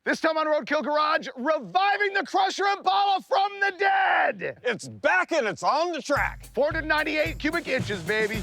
This time on Roadkill Garage, reviving the Crusher Impala from the dead! It's back and it's on the track. 498 cubic inches, baby.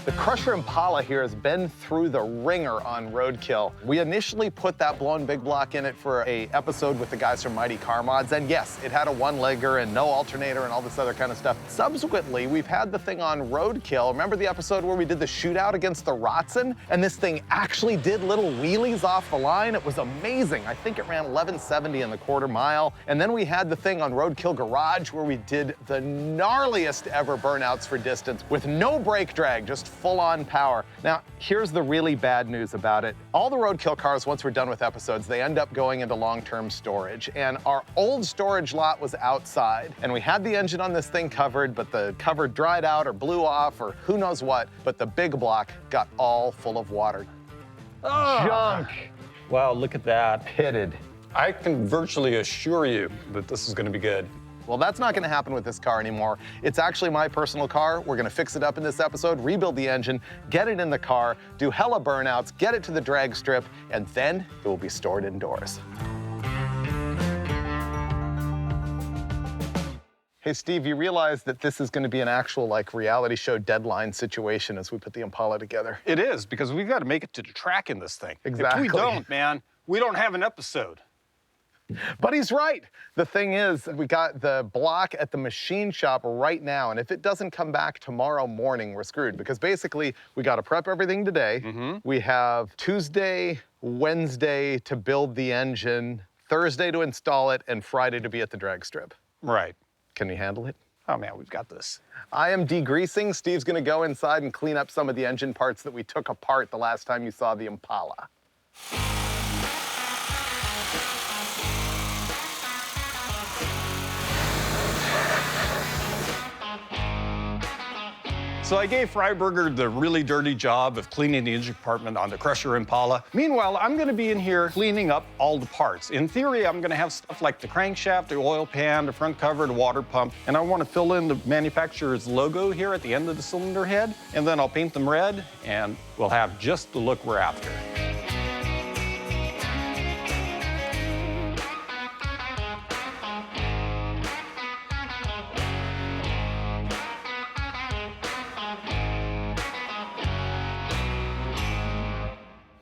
The Crusher Impala here has been through the ringer on Roadkill. We initially put that blown big block in it for an episode with the guys from Mighty Car Mods, and yes, it had a one-legger and no alternator and all this other kind of stuff. Subsequently, we've had the thing on Roadkill. Remember the episode where we did the shootout against the Rotson? And this thing actually did little wheelies off the line. It was amazing. I think it ran 1170 in the quarter mile. And then we had the thing on Roadkill Garage where we did the gnarliest ever burnouts for distance with no brake drag, just full-on power. Now, here's the really bad news about it. All the Roadkill cars, once we're done with episodes, they end up going into long-term storage. And our old storage lot was outside. And we had the engine on this thing covered, but the cover dried out or blew off or who knows what. But the big block got all full of water. Junk. Wow, look at that. Pitted. I can virtually assure you that this is going to be good. Well, that's not gonna happen with this car anymore. It's actually my personal car. We're gonna fix it up in this episode, rebuild the engine, get it in the car, do hella burnouts, get it to the drag strip, and then it will be stored indoors. Hey, Steve, you realize that this is gonna be an actual like reality show deadline situation as we put the Impala together. It is, because we've got to make it to the track in this thing. Exactly. If we don't, man, we don't have an episode. But he's right. The thing is, we got the block at the machine shop right now, and if it doesn't come back tomorrow morning, we're screwed, because basically we got to prep everything today. We have Tuesday, Wednesday to build the engine, Thursday to install it, and Friday to be at the drag strip. Right. Can you handle it? Oh, man, we've got this. I am degreasing. Steve's going to go inside and clean up some of the engine parts that we took apart the last time you saw the Impala. So I gave Freiburger the really dirty job of cleaning the engine compartment on the Crusher Impala. Meanwhile, I'm going to be in here cleaning up all the parts. In theory, I'm going to have stuff like the crankshaft, the oil pan, the front cover, the water pump, and I want to fill in the manufacturer's logo here at the end of the cylinder head, and then I'll paint them red, and we'll have just the look we're after.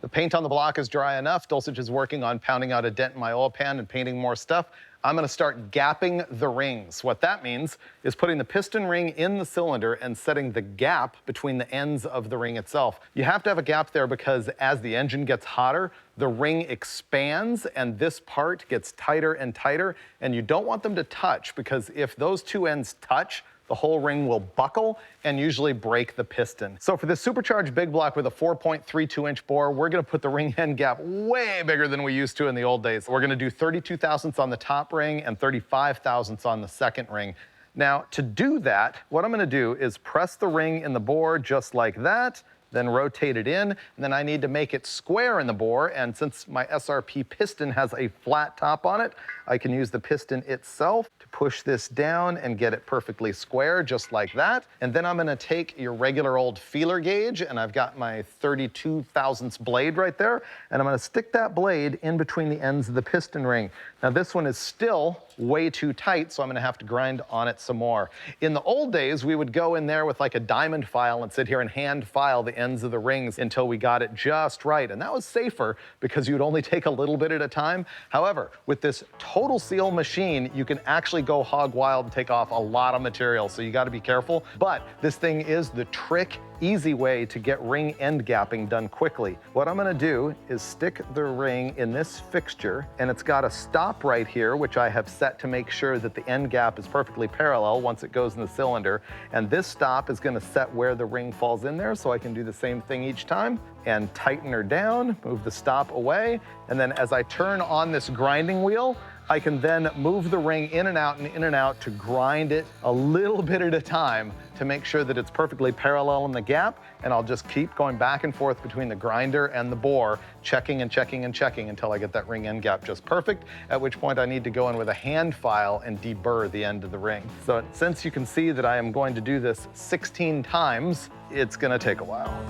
The paint on the block is dry enough. Dulcich is working on pounding out a dent in my oil pan and painting more stuff. I'm gonna start gapping the rings. What that means is putting the piston ring in the cylinder and setting the gap between the ends of the ring itself. You have to have a gap there because as the engine gets hotter, the ring expands and this part gets tighter and tighter, and you don't want them to touch because if those two ends touch, the whole ring will buckle and usually break the piston. So for this supercharged big block with a 4.32-inch bore, we're gonna put the ring end gap way bigger than we used to in the old days. We're gonna do 32 thousandths on the top ring and 35 thousandths on the second ring. Now, to do that, what I'm gonna do is press the ring in the bore just like that, then rotate it in, and then I need to make it square in the bore, and since my SRP piston has a flat top on it, I can use the piston itself to push this down and get it perfectly square, just like that. And then I'm gonna take your regular old feeler gauge, and I've got my 32 thousandths blade right there, and I'm gonna stick that blade in between the ends of the piston ring. Now this one is still way too tight, so I'm gonna have to grind on it some more. In the old days, we would go in there with like a diamond file and sit here and hand file the ends of the rings until we got it just right. And that was safer because you'd only take a little bit at a time. However, with this total seal machine, you can actually go hog wild and take off a lot of material, so you gotta be careful. But this thing is the trick, easy way to get ring end gapping done quickly. What I'm gonna do is stick the ring in this fixture, and it's got a stop right here, which I have set to make sure that the end gap is perfectly parallel once it goes in the cylinder. And this stop is gonna set where the ring falls in there, so I can do the same thing each time and tighten her down, move the stop away, and then as I turn on this grinding wheel, I can then move the ring in and out to grind it a little bit at a time to make sure that it's perfectly parallel in the gap, and I'll just keep going back and forth between the grinder and the bore, checking and checking and checking until I get that ring end gap just perfect, at which point I need to go in with a hand file and deburr the end of the ring. So since you can see that I am going to do this 16 times, it's gonna take a while.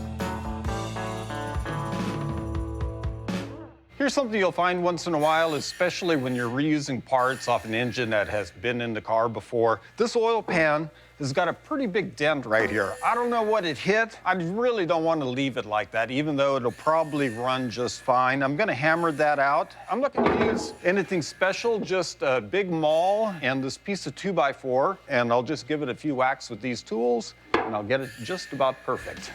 Here's something you'll find once in a while, especially when you're reusing parts off an engine that has been in the car before. This oil pan has got a pretty big dent right here. I don't know what it hit. I really don't want to leave it like that, even though it'll probably run just fine. I'm gonna hammer that out. I'm not gonna use anything special, just a big maul and this piece of 2x4, and I'll just give it a few whacks with these tools, and I'll get it just about perfect.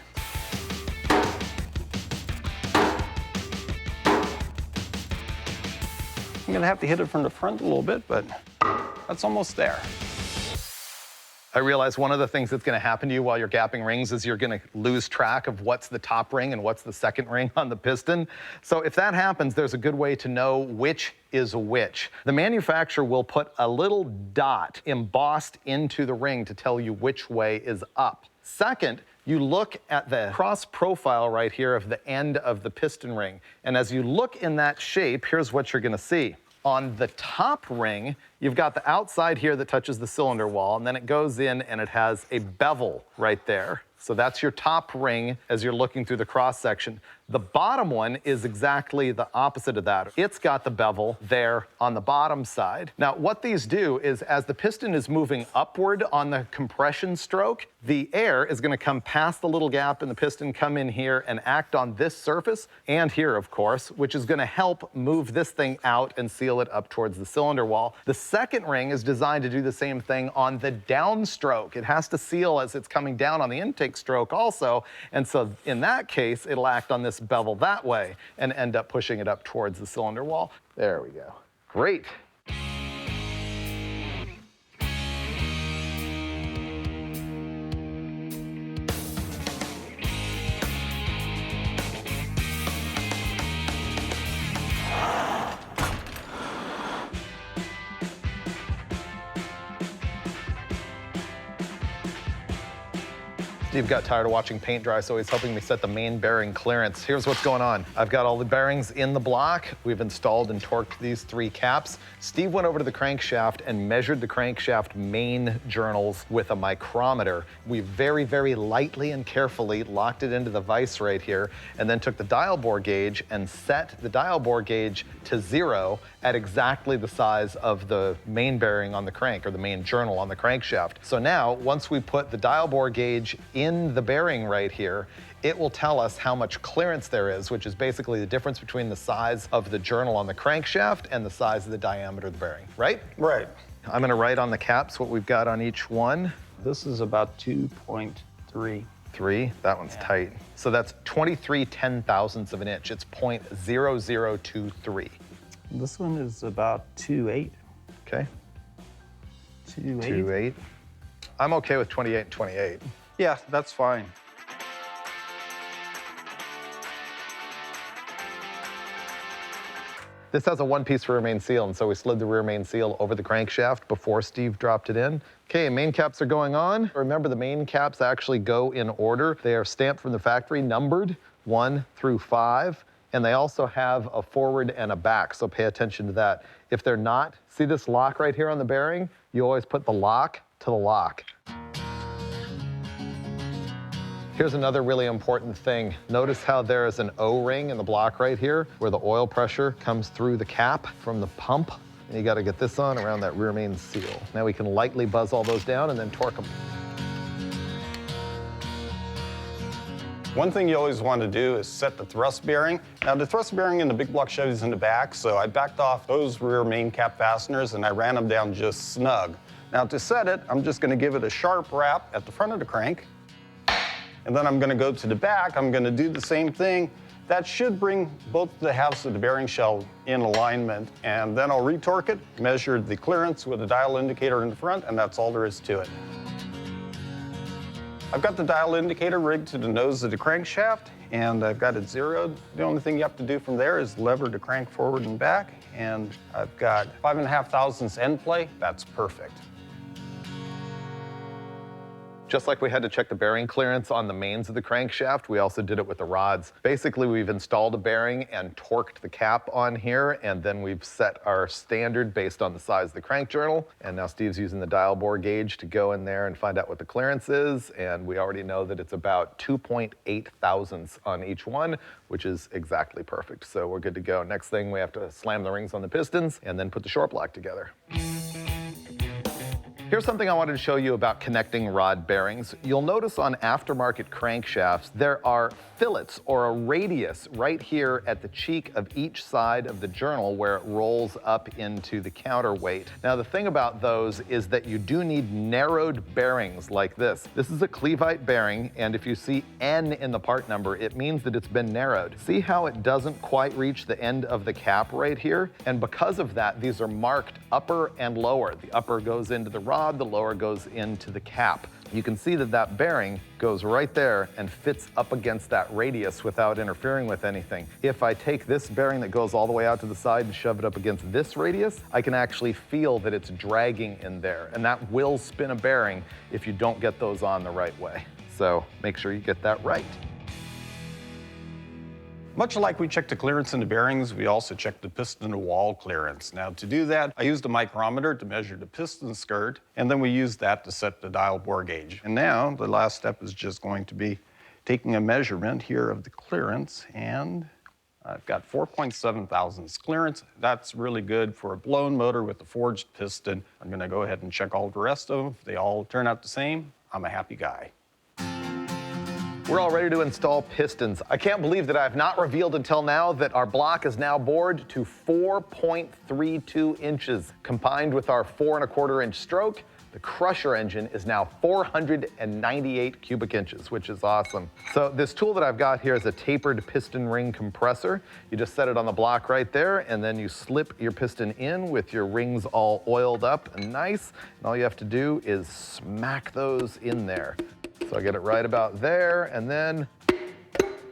I'm gonna have to hit it from the front a little bit, but that's almost there. I realize one of the things that's gonna happen to you while you're gapping rings is you're gonna lose track of what's the top ring and what's the second ring on the piston. So if that happens, there's a good way to know which is which. The manufacturer will put a little dot embossed into the ring to tell you which way is up. Second, you look at the cross profile right here of the end of the piston ring. And as you look in that shape, here's what you're gonna see. On the top ring, you've got the outside here that touches the cylinder wall, and then it goes in and it has a bevel right there. So that's your top ring as you're looking through the cross section. The bottom one is exactly the opposite of that. It's got the bevel there on the bottom side. Now, what these do is as the piston is moving upward on the compression stroke, the air is gonna come past the little gap in the piston, come in here and act on this surface, and here, of course, which is gonna help move this thing out and seal it up towards the cylinder wall. The second ring is designed to do the same thing on the downstroke. It has to seal as it's coming down on the intake stroke also, and so in that case, it'll act on this bevel that way and end up pushing it up towards the cylinder wall. There we go. Great. Steve got tired of watching paint dry, so he's helping me set the main bearing clearance. Here's what's going on. I've got all the bearings in the block. We've installed and torqued these 3 caps. Steve went over to the crankshaft and measured the crankshaft main journals with a micrometer. We very, very lightly and carefully locked it into the vise right here, and then took the dial bore gauge and set the dial bore gauge to 0 at exactly the size of the main bearing on the crank, or the main journal on the crankshaft. So now, once we put the dial bore gauge in the bearing right here, it will tell us how much clearance there is, which is basically the difference between the size of the journal on the crankshaft and the size of the diameter of the bearing, right? Right. I'm gonna write on the caps what we've got on each one. This is about 2.3. 3, that one's tight. So that's 23 ten-thousandths of an inch. It's 0.0023. This one is about 2.8. Okay, 2.8. 2.8. I'm okay with 28 and 28. Yeah, that's fine. This has a one-piece rear main seal, and so we slid the rear main seal over the crankshaft before Steve dropped it in. Okay, main caps are going on. Remember, the main caps actually go in order. They are stamped from the factory, numbered 1 through 5, and they also have a forward and a back, so pay attention to that. If they're not, see this lock right here on the bearing? You always put the lock to the lock. Here's another really important thing. Notice how there is an O-ring in the block right here where the oil pressure comes through the cap from the pump. And you gotta get this on around that rear main seal. Now we can lightly buzz all those down and then torque them. One thing you always want to do is set the thrust bearing. Now the thrust bearing in the big block Chevy's in the back, so I backed off those rear main cap fasteners and I ran them down just snug. Now to set it, I'm just gonna give it a sharp wrap at the front of the crank. And then I'm gonna go to the back, I'm gonna do the same thing. That should bring both the halves of the bearing shell in alignment, and then I'll retorque it, measure the clearance with a dial indicator in the front, and that's all there is to it. I've got the dial indicator rigged to the nose of the crankshaft, and I've got it zeroed. The only thing you have to do from there is lever the crank forward and back, and I've got 5.5 thousandths end play. That's perfect. Just like we had to check the bearing clearance on the mains of the crankshaft, we also did it with the rods. Basically, we've installed a bearing and torqued the cap on here, and then we've set our standard based on the size of the crank journal. And now Steve's using the dial bore gauge to go in there and find out what the clearance is, and we already know that it's about 2.8 thousandths on each one, which is exactly perfect. So we're good to go. Next thing, we have to slam the rings on the pistons and then put the short block together. Here's something I wanted to show you about connecting rod bearings. You'll notice on aftermarket crankshafts, there are fillets or a radius right here at the cheek of each side of the journal where it rolls up into the counterweight. Now, the thing about those is that you do need narrowed bearings like this. This is a Clevite bearing, and if you see N in the part number, it means that it's been narrowed. See how it doesn't quite reach the end of the cap right here? And because of that, these are marked upper and lower. The upper goes into the rod, the lower goes into the cap. You can see that that bearing goes right there and fits up against that radius without interfering with anything. If I take this bearing that goes all the way out to the side and shove it up against this radius, I can actually feel that it's dragging in there, and that will spin a bearing if you don't get those on the right way. So make sure you get that right. Much like we check the clearance in the bearings, we also check the piston to wall clearance. Now, to do that, I used a micrometer to measure the piston skirt, and then we use that to set the dial bore gauge. And now, the last step is just going to be taking a measurement here of the clearance, and I've got 4.7 thousandths clearance. That's really good for a blown motor with a forged piston. I'm gonna go ahead and check all the rest of them. If they all turn out the same, I'm a happy guy. We're all ready to install pistons. I can't believe that I've not revealed until now that our block is now bored to 4.32 inches. Combined with our 4¼ inch stroke, the Crusher engine is now 498 cubic inches, which is awesome. So this tool that I've got here is a tapered piston ring compressor. You just set it on the block right there, and then you slip your piston in with your rings all oiled up and nice. And all you have to do is smack those in there. So I get it right about there, and then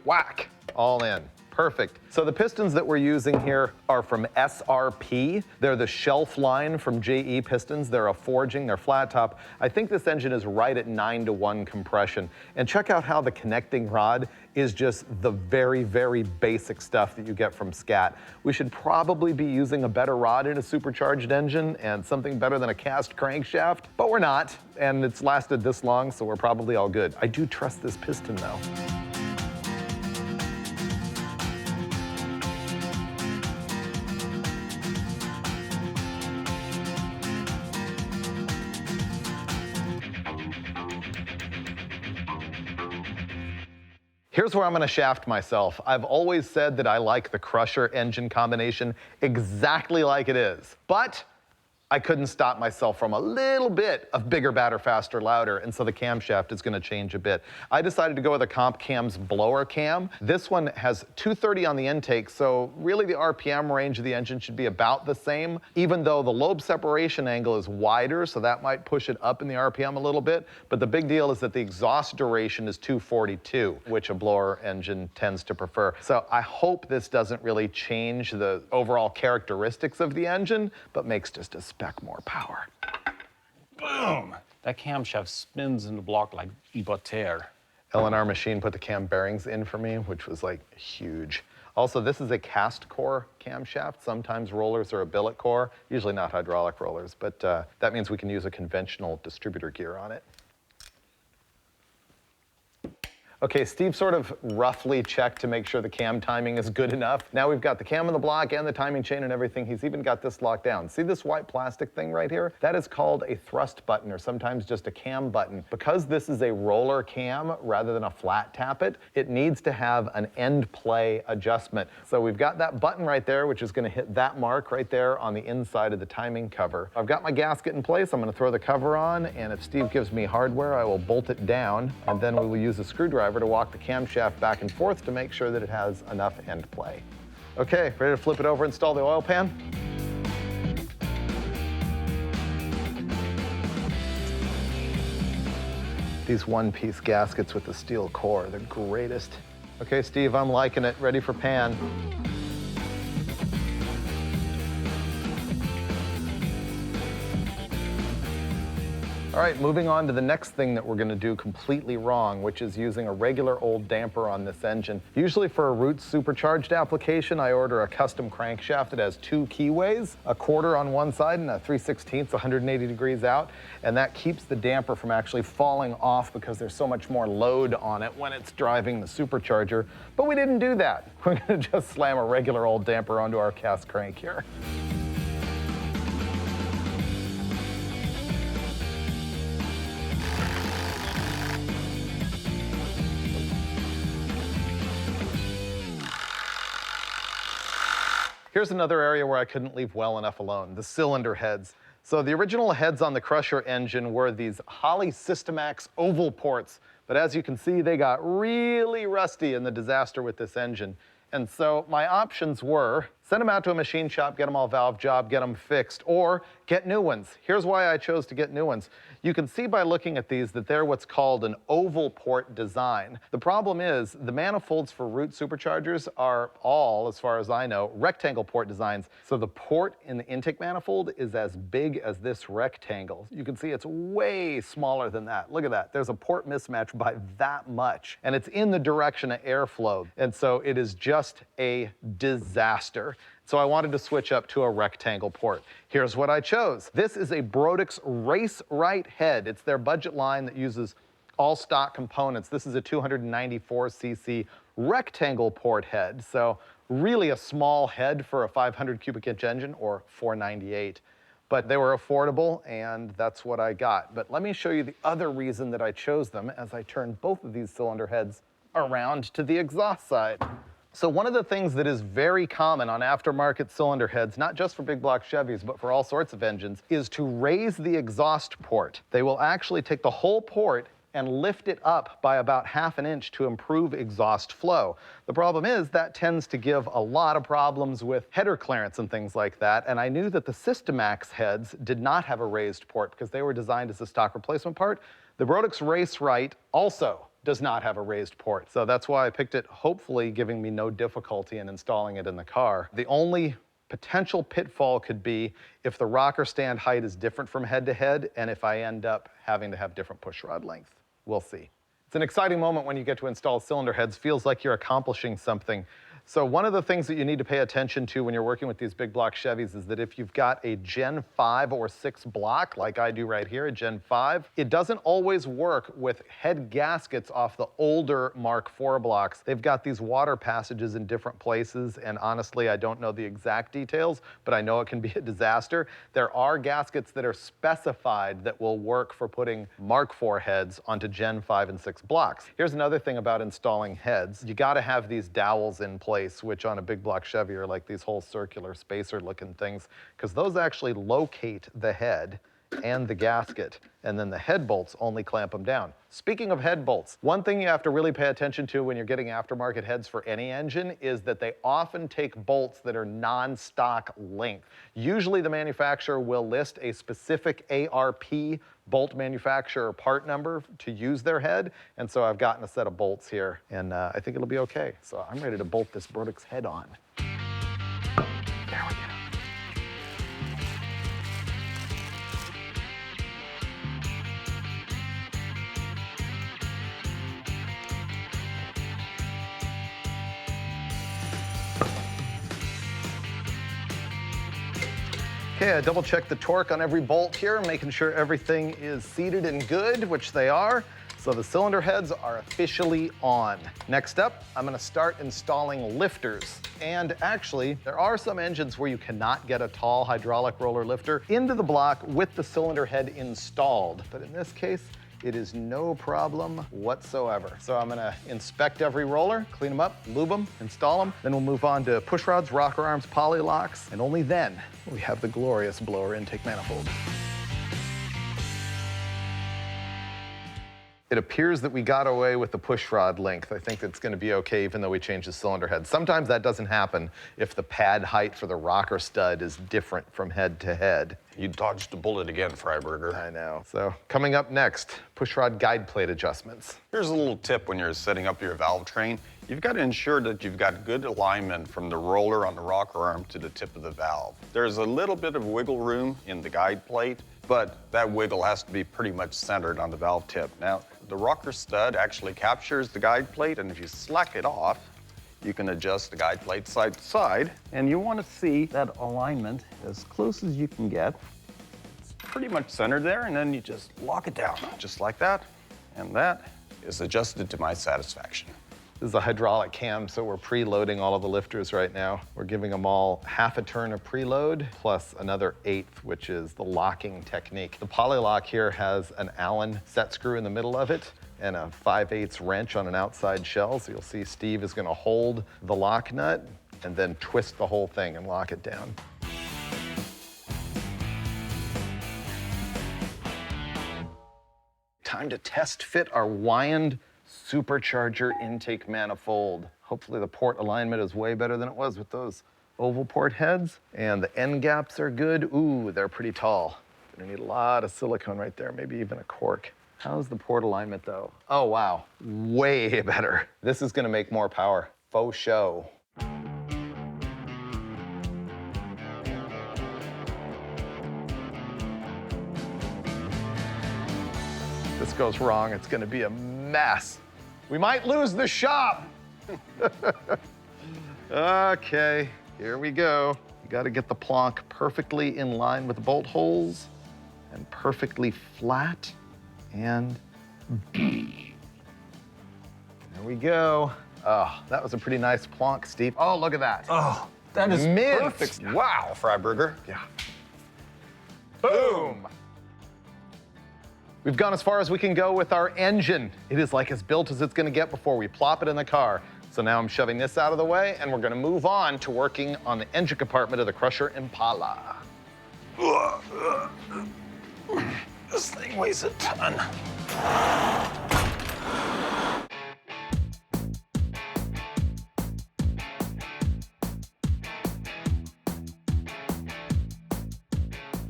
whack, all in. Perfect. So the pistons that we're using here are from SRP. They're the shelf line from JE pistons. They're a forging, they're flat top. I think this engine is right at 9:1 compression. And check out how the connecting rod is just the very, very basic stuff that you get from Scat. We should probably be using a better rod in a supercharged engine and something better than a cast crankshaft, but we're not, and it's lasted this long, so we're probably all good. I do trust this piston though. Here's where I'm gonna shaft myself. I've always said that I like the Crusher engine combination exactly like it is, but I couldn't stop myself from a little bit of bigger, badder, faster, louder, and so the camshaft is gonna change a bit. I decided to go with a Comp Cam's blower cam. This one has 230 on the intake, so really the RPM range of the engine should be about the same, even though the lobe separation angle is wider, so that might push it up in the RPM a little bit. But the big deal is that the exhaust duration is 242, which a blower engine tends to prefer. So I hope this doesn't really change the overall characteristics of the engine, but makes just a speck more power. Boom! That camshaft spins in the block like Iboter. L&R Machine put the cam bearings in for me, which was like huge. Also, this is a cast core camshaft. Sometimes rollers are a billet core, usually not hydraulic rollers, but that means we can use a conventional distributor gear on it. Okay, Steve sort of roughly checked to make sure the cam timing is good enough. Now we've got the cam on the block and the timing chain and everything. He's even got this locked down. See this white plastic thing right here? That is called a thrust button, or sometimes just a cam button. Because this is a roller cam rather than a flat tappet, it needs to have an end play adjustment. So we've got that button right there, which is gonna hit that mark right there on the inside of the timing cover. I've got my gasket in place. I'm gonna throw the cover on, and if Steve gives me hardware, I will bolt it down, and then we will use a screwdriver to walk the camshaft back and forth to make sure that it has enough end play. Okay, ready to flip it over and install the oil pan? These one-piece gaskets with the steel core, the greatest. Okay, Steve, I'm liking it. Ready for pan. All right, moving on to the next thing that we're gonna do completely wrong, which is using a regular old damper on this engine. Usually for a Roots supercharged application, I order a custom crankshaft that has 2 keyways, a quarter on one side and a 3/16, 180 degrees out, and that keeps the damper from actually falling off because there's so much more load on it when it's driving the supercharger. But we didn't do that. We're gonna just slam a regular old damper onto our cast crank here. Here's another area where I couldn't leave well enough alone, the cylinder heads. So the original heads on the Crusher engine were these Holley Systemax oval ports, but as you can see, they got really rusty in the disaster with this engine. And so my options were send them out to a machine shop, get them all valve job, get them fixed, or get new ones. Here's why I chose to get new ones. You can see by looking at these that they're what's called an oval port design. The problem is the manifolds for Roots superchargers are all, as far as I know, rectangle port designs. So the port in the intake manifold is as big as this rectangle. You can see it's way smaller than that. Look at that. There's a port mismatch by that much, and it's in the direction of airflow. And so it is just a disaster. So I wanted to switch up to a rectangle port. Here's what I chose. This is a Brodix Race Right head. It's their budget line that uses all stock components. This is a 294cc rectangle port head. So really a small head for a 500 cubic inch engine, or 498. But they were affordable, and that's what I got. But let me show you the other reason that I chose them as I turn both of these cylinder heads around to the exhaust side. So one of the things that is very common on aftermarket cylinder heads, not just for big block Chevys, but for all sorts of engines, is to raise the exhaust port. They will actually take the whole port and lift it up by about 1/2 inch to improve exhaust flow. The problem is that tends to give a lot of problems with header clearance and things like that, and I knew that the Systemax heads did not have a raised port because they were designed as a stock replacement part. The Brodix Race Right also does not have a raised port. So that's why I picked it, hopefully giving me no difficulty in installing it in the car. The only potential pitfall could be if the rocker stand height is different from head to head, and if I end up having to have different push rod length. We'll see. It's an exciting moment when you get to install cylinder heads. Feels like you're accomplishing something. So one of the things that you need to pay attention to when you're working with these big block Chevys is that if you've got a Gen 5 or 6 block, like I do right here, a Gen 5, it doesn't always work with head gaskets off the older Mark IV blocks. They've got these water passages in different places, and honestly, I don't know the exact details, but I know it can be a disaster. There are gaskets that are specified that will work for putting Mark IV heads onto Gen 5 and 6 blocks. Here's another thing about installing heads. You gotta have these dowels in place, which on a big block Chevy are like these whole circular spacer looking things, because those actually locate the head and the gasket, and then the head bolts only clamp them down. Speaking of head bolts, one thing you have to really pay attention to when you're getting aftermarket heads for any engine is that they often take bolts that are non-stock length. Usually the manufacturer will list a specific ARP bolt manufacturer part number to use their head, and so I've gotten a set of bolts here, and I think it'll be okay. So I'm ready to bolt this Brodix head on. There we go. Okay, I double checked the torque on every bolt here, making sure everything is seated and good, which they are. So the cylinder heads are officially on. Next up, I'm gonna start installing lifters. And actually, there are some engines where you cannot get a tall hydraulic roller lifter into the block with the cylinder head installed. But in this case, it is no problem whatsoever. So I'm gonna inspect every roller, clean them up, lube them, install them. Then we'll move on to push rods, rocker arms, poly locks, and only then will we have the glorious blower intake manifold. It appears that we got away with the push rod length. I think it's gonna be okay even though we changed the cylinder head. Sometimes that doesn't happen if the pad height for the rocker stud is different from head to head. You dodged a bullet again, Freiburger. I know. So coming up next, push rod guide plate adjustments. Here's a little tip when you're setting up your valve train. You've got to ensure that you've got good alignment from the roller on the rocker arm to the tip of the valve. There's a little bit of wiggle room in the guide plate, but that wiggle has to be pretty much centered on the valve tip. Now, the rocker stud actually captures the guide plate, and if you slack it off, you can adjust the guide plate side to side, and you want to see that alignment as close as you can get. It's pretty much centered there, and then you just lock it down, just like that, and that is adjusted to my satisfaction. This is a hydraulic cam, so we're preloading all of the lifters right now. We're giving them all half a turn of preload plus another eighth, which is the locking technique. The polylock here has an Allen set screw in the middle of it and a 5/8 wrench on an outside shell. So you'll see Steve is gonna hold the lock nut and then twist the whole thing and lock it down. Time to test fit our Wyand supercharger intake manifold. Hopefully the port alignment is way better than it was with those oval port heads. And the end gaps are good. Ooh, they're pretty tall. Gonna need a lot of silicone right there, maybe even a cork. How's the port alignment though? Oh wow, way better. This is gonna make more power. Faux show. This goes wrong, it's gonna be a mess. We might lose the shop. Okay, here we go. You gotta get the plonk perfectly in line with the bolt holes and perfectly flat. And there we go. Oh, that was a pretty nice plonk, Steve. Oh, look at that. Oh, that is Mint. perfect. Wow, Freiburger. Yeah. Boom. We've gone as far as we can go with our engine. It is like as built as it's gonna get before we plop it in the car. So now I'm shoving this out of the way and we're gonna move on to working on the engine compartment of the Crusher Impala. This thing weighs a ton.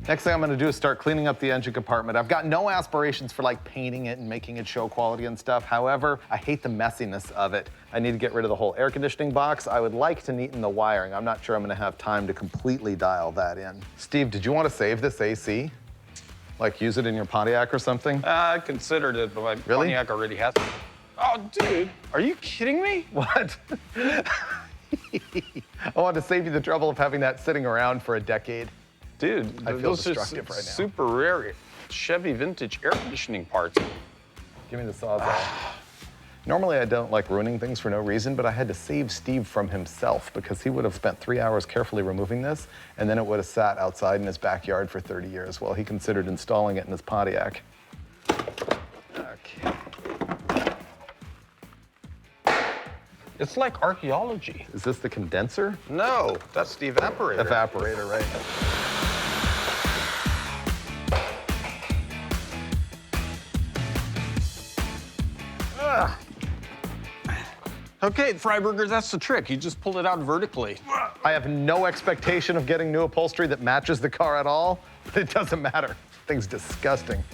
Next thing I'm gonna do is start cleaning up the engine compartment. I've got no aspirations for like painting it and making it show quality and stuff. However, I hate the messiness of it. I need to get rid of the whole air conditioning box. I would like to neaten the wiring. I'm not sure I'm gonna have time to completely dial that in. Steve, did you want to save this AC? Like use it in your Pontiac or something? I considered it, but my Pontiac already has it. Oh, dude, are you kidding me? What? I wanted to save you the trouble of having that sitting around for a decade. Dude, I feel those are destructive right now. super rare Chevy vintage air conditioning parts. Give me the Sawzall. Normally I don't like ruining things for no reason, but I had to save Steve from himself because he would have spent 3 hours carefully removing this, and then it would have sat outside in his backyard for 30 years while he considered installing it in his Pontiac. Okay. It's like archaeology. Is this the condenser? No, that's the evaporator. Evaporator, right. Okay, Freiburger, that's the trick. You just pull it out vertically. I have no expectation of getting new upholstery that matches the car at all, but it doesn't matter. Thing's disgusting.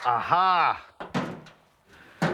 Aha!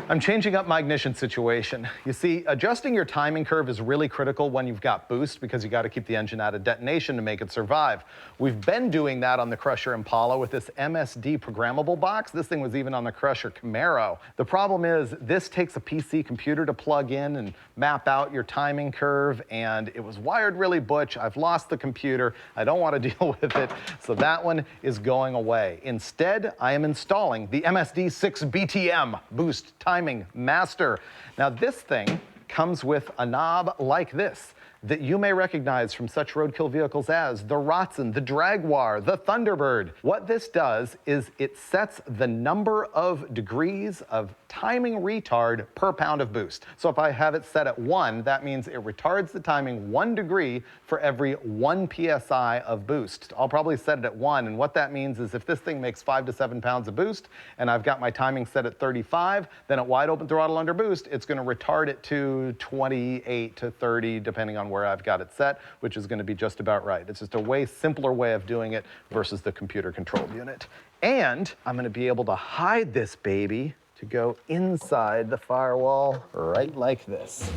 I'm changing up my ignition situation. You see, adjusting your timing curve is really critical when you've got boost because you got to keep the engine out of detonation to make it survive. We've been doing that on the Crusher Impala with this MSD programmable box. This thing was even on the Crusher Camaro. The problem is this takes a PC computer to plug in and map out your timing curve, and it was wired really butch. I've lost the computer. I don't want to deal with it, so that one is going away. Instead, I am installing the MSD 6 BTM Boost Timing Master. Now this thing comes with a knob like this. that you may recognize from such roadkill vehicles as the Rotson, the Jaguar, the Thunderbird. What this does is it sets the number of degrees of timing retard per pound of boost. So if I have it set at 1, that means it retards the timing 1 degree for every 1 psi of boost. I'll probably set it at 1, and what that means is if this thing makes 5 to 7 pounds of boost, and I've got my timing set at 35, then at wide open throttle under boost, it's gonna retard it to 28 to 30, depending on where I've got it set, which is gonna be just about right. It's just a way simpler way of doing it versus the computer controlled unit. And I'm gonna be able to hide this baby to go inside the firewall right like this.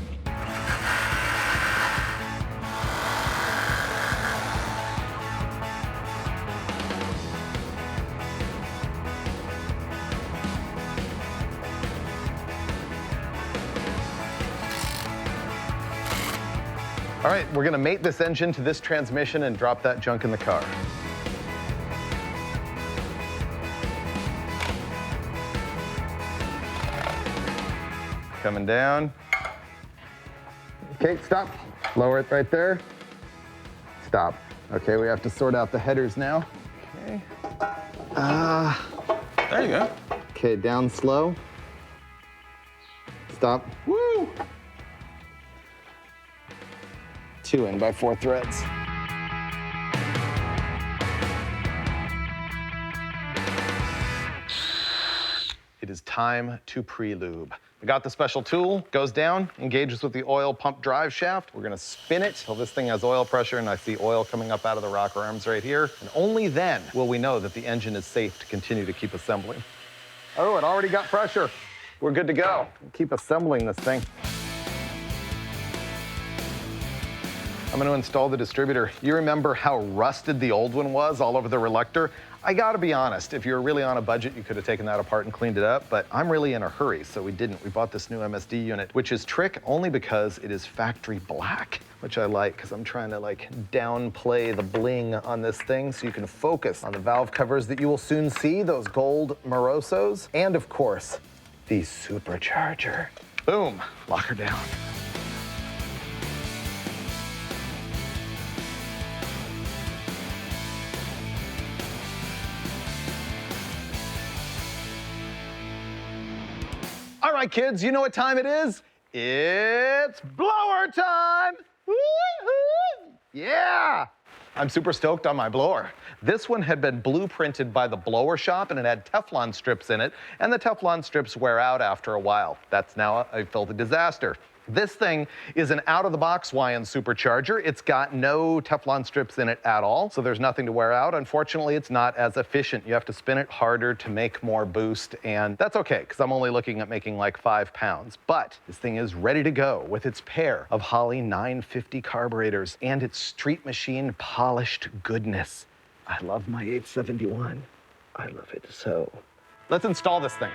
All right, we're gonna mate this engine to this transmission and drop that junk in the car. Coming down. Okay, stop. Lower it right there. Stop. Okay, we have to sort out the headers now. Okay. There you go. Okay, down slow. Stop. Woo! 2 in by 4 threads. It is time to pre-lube. We got the special tool, goes down, engages with the oil pump drive shaft. We're gonna spin it till this thing has oil pressure, and I see oil coming up out of the rocker arms right here. And only then will we know that the engine is safe to continue to keep assembling. Oh, it already got pressure. We're good to go. Keep assembling this thing. I'm gonna install the distributor. You remember how rusted the old one was all over the reluctor? I gotta be honest, if you're really on a budget, you could have taken that apart and cleaned it up, but I'm really in a hurry, so we didn't. We bought this new MSD unit, which is trick only because it is factory black, which I like, because I'm trying to like downplay the bling on this thing so you can focus on the valve covers that you will soon see, those gold Morosos, and of course, the supercharger. Boom, lock her down. All right, kids, you know what time it is? It's blower time! Woo-hoo! Yeah! I'm super stoked on my blower. This one had been blueprinted by the blower shop, and it had Teflon strips in it, and the Teflon strips wear out after a while. That's now a filthy disaster. This thing is an out-of-the-box YN supercharger. It's got no Teflon strips in it at all, so there's nothing to wear out. Unfortunately, it's not as efficient. You have to spin it harder to make more boost, and that's okay, because I'm only looking at making like 5 pounds. But this thing is ready to go with its pair of Holley 950 carburetors and its Street Machine polished goodness. I love my 871. I love it so. Let's install this thing.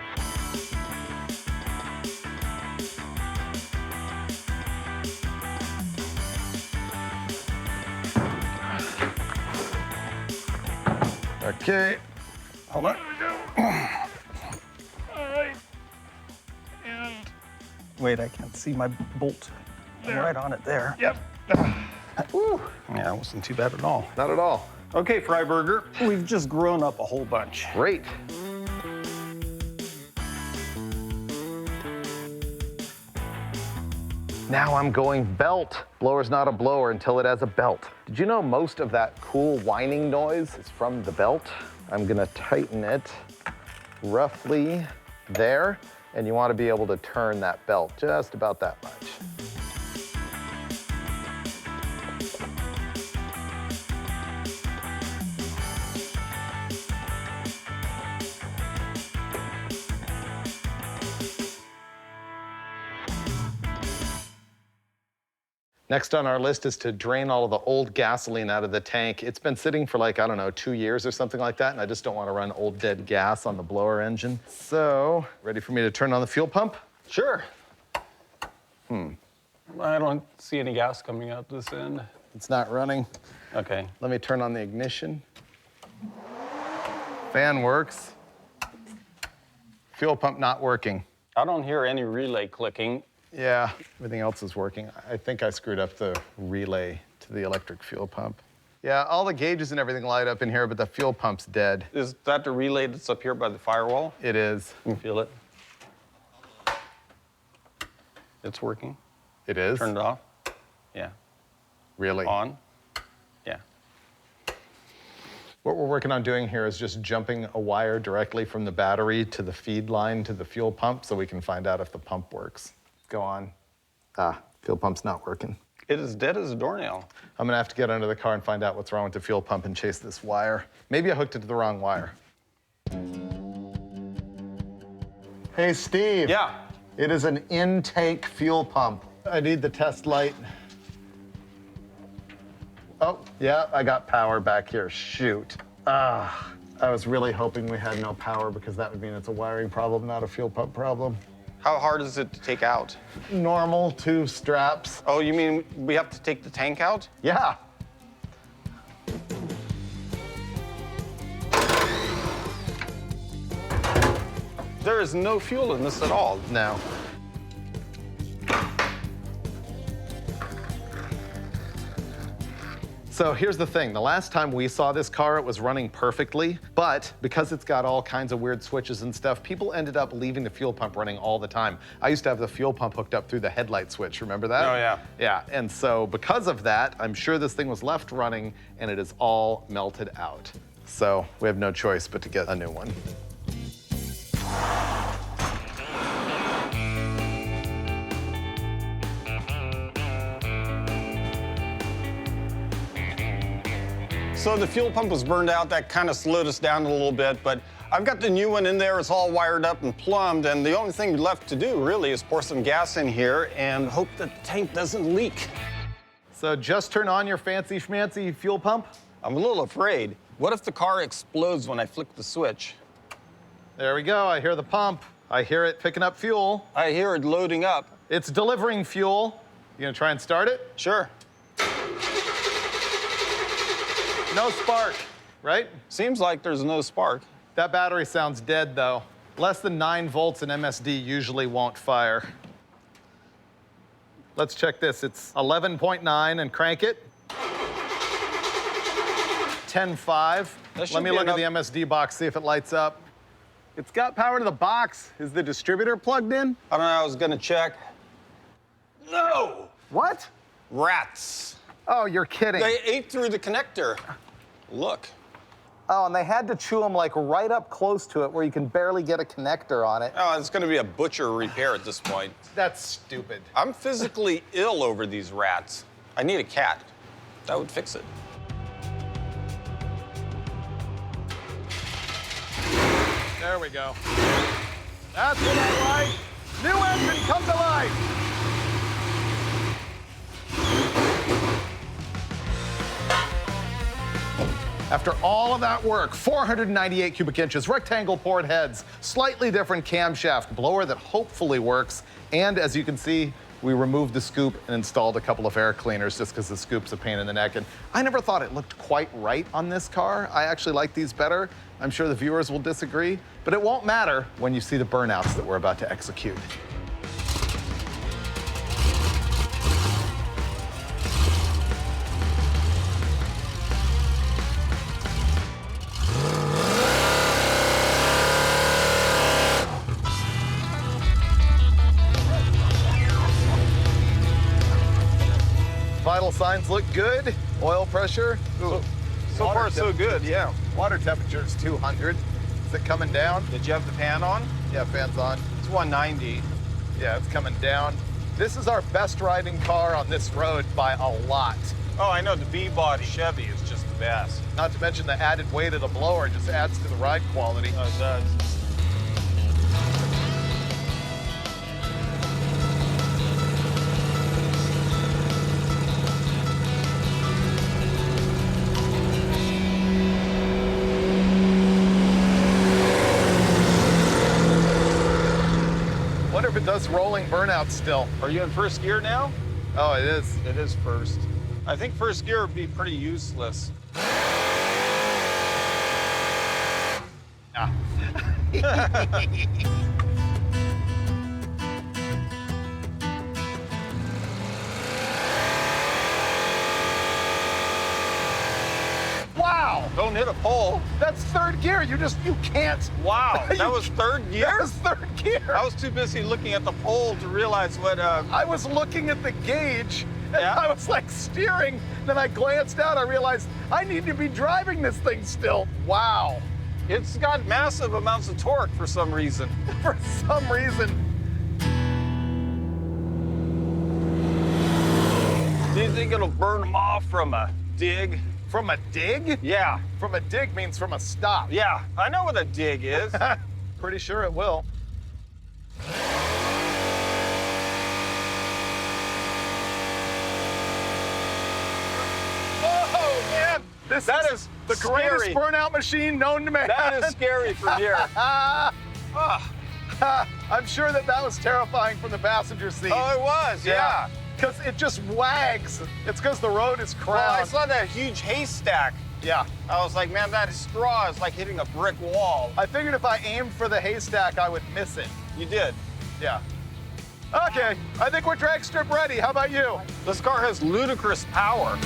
Okay, hold on. All right. And wait, I can't see my bolt. I'm right on it there. Yep. Woo. Yeah, it wasn't too bad at all. Not at all. Okay, Freiburger, we've just grown up a whole bunch. Great. Now I'm going belt. Blower's not a blower until it has a belt. Did you know most of that cool whining noise is from the belt? I'm gonna tighten it roughly there, and you wanna be able to turn that belt just about that much. Next on our list is to drain all of the old gasoline out of the tank. It's been sitting for like, I don't know, 2 years or something like that, and I just don't want to run old dead gas on the blower engine. So, ready for me to turn on the fuel pump? Sure. I don't see any gas coming out this end. It's not running. Okay. Let me turn on the ignition. Fan works. Fuel pump not working. I don't hear any relay clicking. Yeah, everything else is working. I think I screwed up the relay to the electric fuel pump. Yeah, all the gauges and everything light up in here, but the fuel pump's dead. Is that the relay that's up here by the firewall? It is. You can feel it. It's working. It is? Turn it off. Yeah. Really? On. Yeah. What we're working on doing here is just jumping a wire directly from the battery to the feed line to the fuel pump so we can find out if the pump works. Go on. Fuel pump's not working. It is dead as a doornail. I'm gonna have to get under the car and find out what's wrong with the fuel pump and chase this wire. Maybe I hooked it to the wrong wire. Hey, Steve. Yeah. It is an intake fuel pump. I need the test light. Oh, yeah, I got power back here. Shoot. I was really hoping we had no power because that would mean it's a wiring problem, not a fuel pump problem. How hard is it to take out? Normal, 2 straps. Oh, you mean we have to take the tank out? Yeah. There is no fuel in this at all. No. So here's the thing. The last time we saw this car, it was running perfectly, but because it's got all kinds of weird switches and stuff, people ended up leaving the fuel pump running all the time. I used to have the fuel pump hooked up through the headlight switch, remember that? Oh, yeah. Yeah, and so because of that, I'm sure this thing was left running and it is all melted out. So we have no choice but to get a new one. So the fuel pump was burned out. That kind of slowed us down a little bit, but I've got the new one in there. It's all wired up and plumbed, and the only thing left to do really is pour some gas in here and hope that the tank doesn't leak. So just turn on your fancy schmancy fuel pump. I'm a little afraid. What if the car explodes when I flick the switch? There we go, I hear the pump. I hear it picking up fuel. I hear it loading up. It's delivering fuel. You gonna try and start it? Sure. No spark, right? Seems like there's no spark. That battery sounds dead though. Less than 9 volts in MSD usually won't fire. Let's check this. It's 11.9 and crank it. 10.5. Let me look at the MSD box, see if it lights up. It's got power to the box. Is the distributor plugged in? I don't know, I was gonna check. No! What? Rats. Oh, you're kidding. They ate through the connector. Look. Oh, and they had to chew them like right up close to it where you can barely get a connector on it. Oh, it's gonna be a butcher repair at this point. That's stupid. I'm physically ill over these rats. I need a cat. That would fix it. There we go. That's what I like. New engine, come to life. After all of that work, 498 cubic inches, rectangle port heads, slightly different camshaft, blower that hopefully works, and as you can see, we removed the scoop and installed a couple of air cleaners just because the scoop's a pain in the neck. And I never thought it looked quite right on this car. I actually like these better. I'm sure the viewers will disagree, but it won't matter when you see the burnouts that we're about to execute. Vital signs look good. Oil pressure. Ooh. So far, so good, yeah. Water temperature is 200. Is it coming down? Did you have the fan on? Yeah, fan's on. It's 190. Yeah, it's coming down. This is our best riding car on this road by a lot. Oh, I know, the B-body Chevy is just the best. Not to mention the added weight of the blower just adds to the ride quality. Oh, it does. Wonder if it does rolling burnout still. Are you in first gear now? Oh, it is. It is first. I think first gear would be pretty useless. Don't hit a pole. That's third gear. You can't. Wow, that was third gear? That was third gear. I was too busy looking at the pole to realize what, I was looking at the gauge, and Yeah? I was like steering. Then I glanced out, I realized I need to be driving this thing still. Wow. it's got massive amounts of torque for some reason. For some reason. Do you think it'll burn them off from a dig? From a dig? Yeah, From a dig means from a stop. yeah, I know what a dig is. Pretty sure it will. Oh, man. That is the greatest scary. burnout machine known to man. That is scary from here. I'm sure that was terrifying from the passenger seat. Oh, it was, yeah. Because it just wags. It's because the road is Well, I crowned. saw that huge haystack. Yeah. I was like, man, that straw is like hitting a brick wall. I figured if I aimed for the haystack, I would miss it. You did. Yeah. Okay, I think we're drag strip ready. How about you? This car has ludicrous power.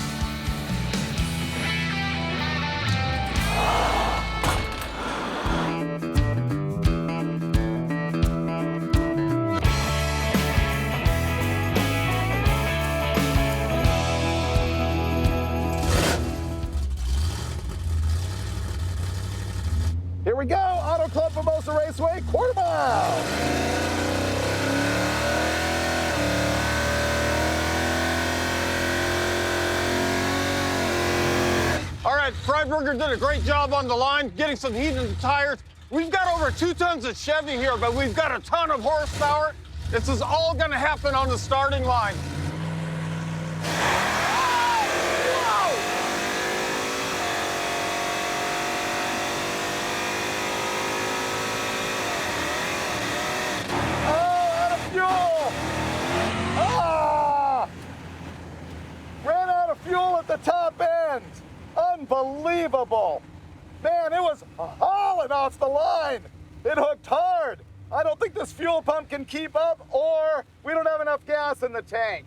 Here we go, Auto Club Mimosa Raceway, quarter mile. All right, Freiburger did a great job on the line, getting some heat in the tires. We've got over 2 tons of Chevy here, but we've got a ton of horsepower. This is all gonna happen on the starting line. Oh, out of fuel! Ah! Ran out of fuel at the top end. Unbelievable. Man, it was hauling off the line. It hooked hard. I don't think this fuel pump can keep up, or we don't have enough gas in the tank.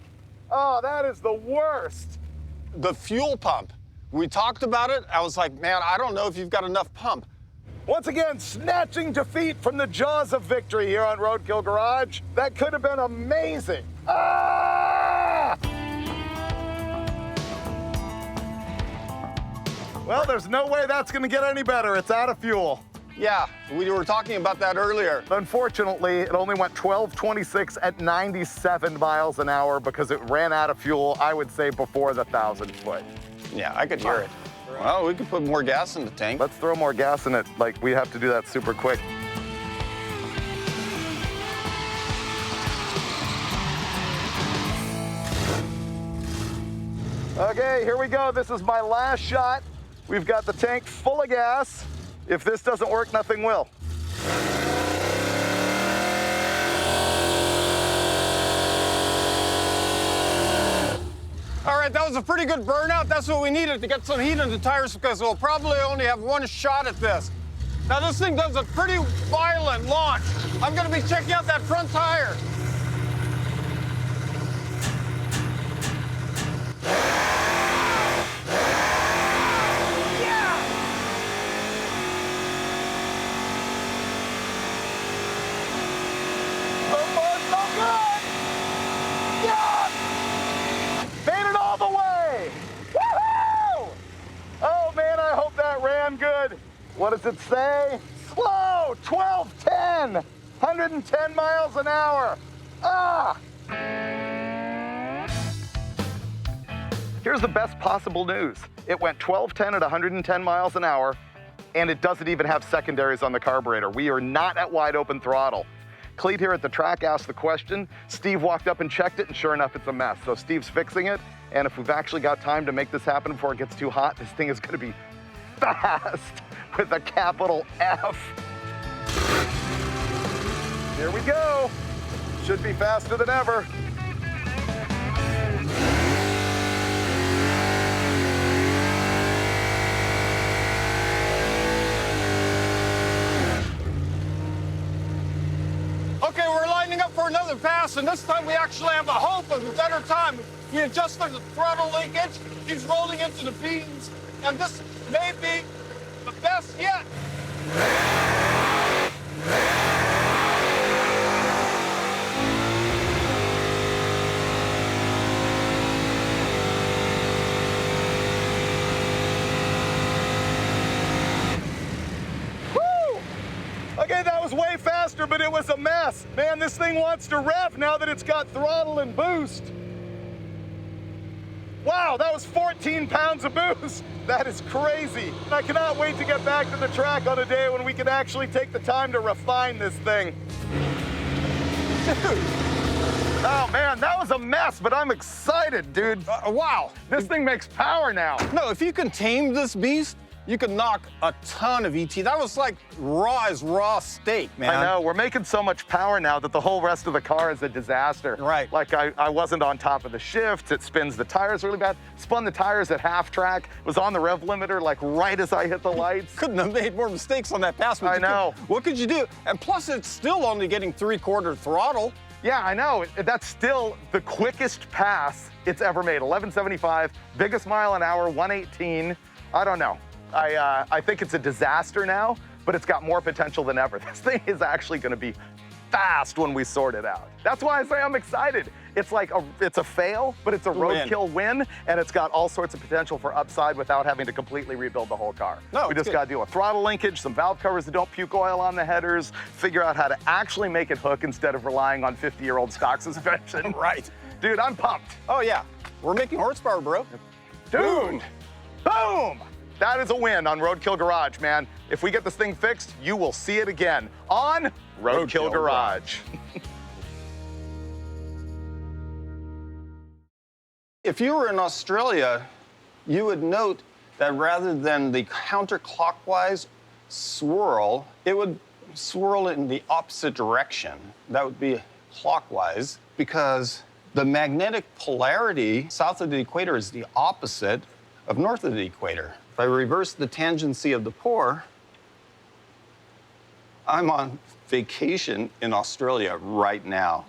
Oh, that is the worst. The fuel pump. We talked about it. I was like, man, I don't know if you've got enough pump. Once again, snatching defeat from the jaws of victory here on Roadkill Garage. That could have been amazing. Ah! Well, there's no way that's gonna get any better. It's out of fuel. Yeah, we were talking about that earlier. Unfortunately, it only went 1226 at 97 miles an hour because it ran out of fuel, I would say, before the 1,000 foot. Yeah, I could hear it. Well, we could put more gas in the tank. Let's throw more gas in it. Like, we have to do that super quick. Okay, here we go. This is my last shot. We've got the tank full of gas. If this doesn't work, nothing will. All right, that was a pretty good burnout. That's what we needed to get some heat in the tires because we'll probably only have one shot at this. Now, this thing does a pretty violent launch. I'm gonna be checking out that front tire. So far, so good. Yes! Made it all the way. Woohoo! Oh man, I hope that ran good. What does it say? Slow, 1210, 110 miles an hour. Ah! Here's the best possible news. It went 1210 at 110 miles an hour, and it doesn't even have secondaries on the carburetor. We are not at wide open throttle. Cleet here at the track asked the question. Steve walked up and checked it, and sure enough, it's a mess. So Steve's fixing it, and if we've actually got time to make this happen before it gets too hot, this thing is gonna be fast with a capital F. Here we go. Should be faster than ever. Okay, we're lining up for another pass, and this time we actually have a hope of a better time. He adjusted the throttle linkage. He's rolling into the beans, and this may be the best yet. Okay, that was way faster, but it was a mess. Man, this thing wants to rev now that it's got throttle and boost. Wow, that was 14 pounds of boost. That is crazy. I cannot wait to get back to the track on a day when we can actually take the time to refine this thing. Dude. Oh man, that was a mess, but I'm excited, dude. Wow. This thing makes power now. No, if you can tame this beast, you can knock a ton of ET. That was like raw as raw steak, man. I know, we're making so much power now that the whole rest of the car is a disaster. Right. Like I wasn't on top of the shift, it spins the tires really bad. Spun the tires at half track, was on the rev limiter like right as I hit the lights. Couldn't have made more mistakes on that pass. I know. What could you do? And plus it's still only getting 3/4 throttle. Yeah, I know, that's still the quickest pass it's ever made. 1175, biggest mile an hour, 118. I don't know. I think it's a disaster now, but it's got more potential than ever. This thing is actually gonna be fast when we sort it out. That's why I say I'm excited. It's like it's a fail, but it's a roadkill win, and it's got all sorts of potential for upside without having to completely rebuild the whole car. No, we just gotta deal with throttle linkage, some valve covers that don't puke oil on the headers, figure out how to actually make it hook instead of relying on 50-year-old stock suspension. Right. Dude, I'm pumped. Oh yeah, we're making horsepower, bro. Dude, boom! That is a win on Roadkill Garage, man. If we get this thing fixed, you will see it again on Roadkill Garage. If you were in Australia, you would note that rather than the counterclockwise swirl, it would swirl in the opposite direction. That would be clockwise, because the magnetic polarity south of the equator is the opposite of north of the equator. If I reverse the tangency of the pore, I'm on vacation in Australia right now.